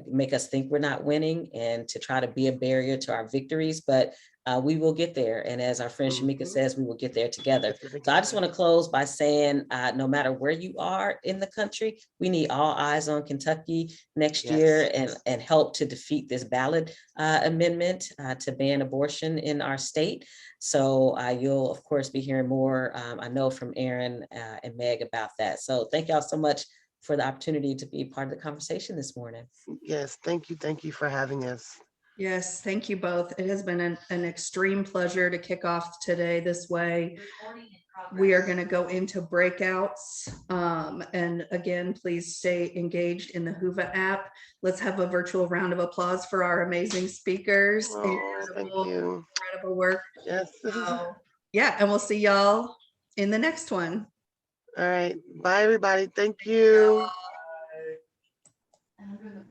make us think we're not winning and to try to be a barrier to our victories. But we will get there. And as our friend Shamika says, we will get there together. So I just want to close by saying, no matter where you are in the country, we need all eyes on Kentucky next year and help to defeat this ballot amendment to ban abortion in our state. So you'll, of course, be hearing more, I know, from Aaron and Meg about that. So thank y'all so much for the opportunity to be part of the conversation this morning. Yes, thank you. Thank you for having us. Yes, thank you both. It has been an extreme pleasure to kick off today this way. We are going to go into breakouts. And again, please stay engaged in the Hoover app. Let's have a virtual round of applause for our amazing speakers. Oh, thank you. Incredible work. Yes. Yeah, and we'll see y'all in the next one. All right. Bye, everybody. Thank you. Bye.